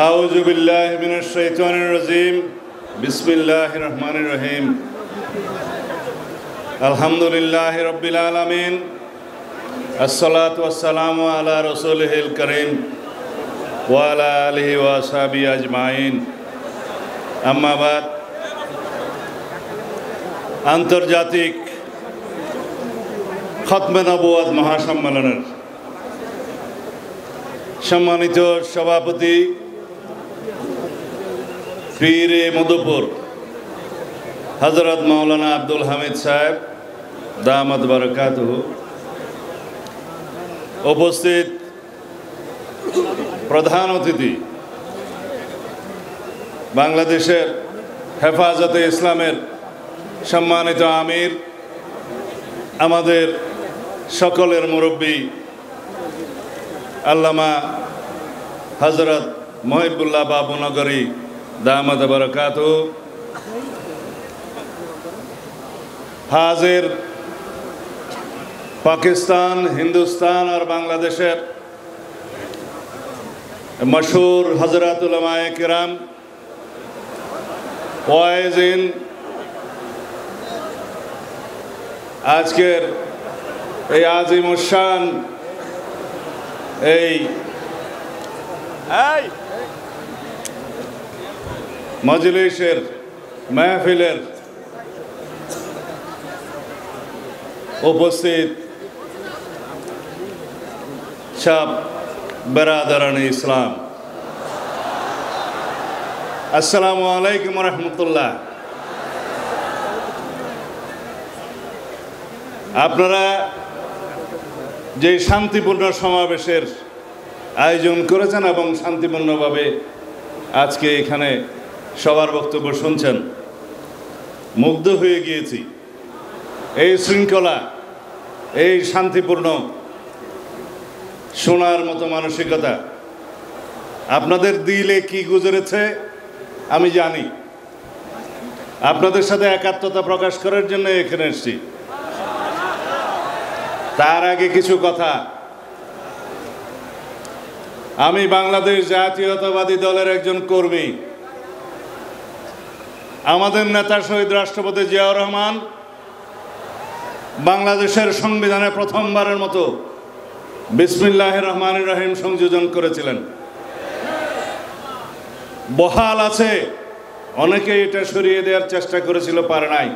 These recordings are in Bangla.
আউযু বিল্লাহি মিনাশ শাইতানির রাজিম বিসমিল্লাহির রহমানির রহিম আলহামদুলিল্লাহি রাব্বিল আলামিন আসসালাতু ওয়াসসালামু আলা রাসূলিহিল কারীম ওয়া আলা আলিহি ওয়া আসহাবিহি আজমাইন আম্মা বাদ। আন্তর্জাতিক খতমে নবুয়ত মহাসম্মেলনের সম্মানিত সভাপতি পীরে মধুপুর হযরত মাওলানা আব্দুল হামিদ সাহেব দামাত বারাকাতুহু, উপস্থিত প্রধান অতিথি বাংলাদেশের হেফাজতে ইসলামের সম্মানিত আমির, আমাদের সকলের মুরব্বী আল্লামা হযরত মহিবুল্লাহ বাবুনগরী দামাত বারাকাতুহু, হাজির পাকিস্তান, হিন্দুস্তান और বাংলাদেশের মশহুর হযরত উলামায়ে কিরাম, ওয়াইজিন, আজকের এই আজিমুশান এই মজলিসের মাহফিলের উপস্থিত সব বেরাদারানে ইসলাম, আসসালামু আলাইকুম ওয়া রাহমাতুল্লাহ। আপনারা যে শান্তিপূর্ণ সমাবেশের আয়োজন করেছেন এবং শান্তিপূর্ণভাবে আজকে এখানে সবার বক্তব্য শুনছেন, মুগ্ধ হয়ে গিয়েছি। এই শৃঙ্খলা, এই শান্তিপূর্ণ শোনার মতো মানসিকতা আপনাদের দিলে কি গুজরেছে আমি জানি। আপনাদের সাথে একাত্মতা প্রকাশ করার জন্য এখানে এসেছি। তার আগে কিছু কথা। আমি বাংলাদেশ জাতীয়তাবাদী দলের একজন কর্মী। আমাদের নেতা শহীদ রাষ্ট্রপতি জিয়াউর রহমান বাংলাদেশের সংবিধানে প্রথমবারের মতো বিসমিল্লাহির রহমানির রহিম সংযোজন করেছিলেন। বহাল আছে, অনেকে এটা সরিয়ে দেওয়ার চেষ্টা করেছিল, পারে নাই।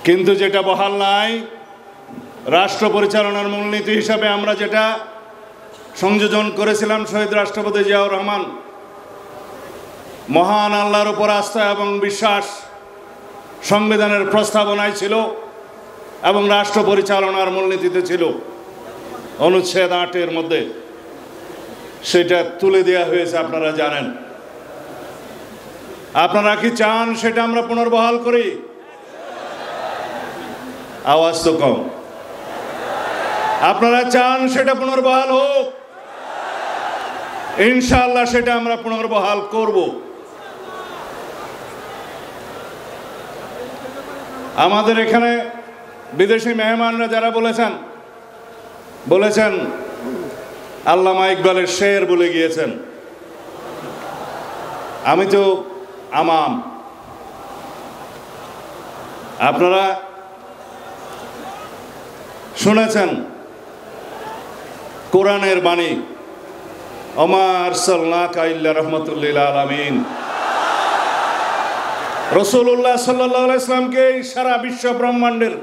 কিন্তু যেটা বহাল নাই, রাষ্ট্র পরিচালনার মূলনীতি হিসাবে আমরা যেটা সংযোজন করেছিলাম, শহীদ রাষ্ট্রপতি জিয়াউর রহমান মহান আল্লাহর উপর আস্থা এবং বিশ্বাস সংবিধানের প্রস্তাবনায় ছিল এবং রাষ্ট্র পরিচালনার মূলনীতিতে ছিল। অনুচ্ছেদ ৮-এর মধ্যে সেটা তুলে দেওয়া হয়েছে, আপনারা জানেন। আপনারা কি চান সেটা আমরা পুনর্বহাল করি? আওয়াজ তো কম। আপনারা চান সেটা পুনর্বহাল হোক? ইনশাআল্লাহ সেটা আমরা পুনর্বহাল করব। আমাদের এখানে বিদেশি মেহমানরা যারা বলেছেন আল্লামা ইকবালের শের বলে গিয়েছেন। আমি তো আমাম। আপনারা শুনেছেন কোরআনের বাণী, ওমা আরসালনাকা ইল্লা রাহমাতুল লিল আলামিন। রাসূলুল্লাহ সাল্লাল্লাহু আলাইহি ওয়াসাল্লামকে সারা বিশ্ব ব্রহ্মাণ্ডের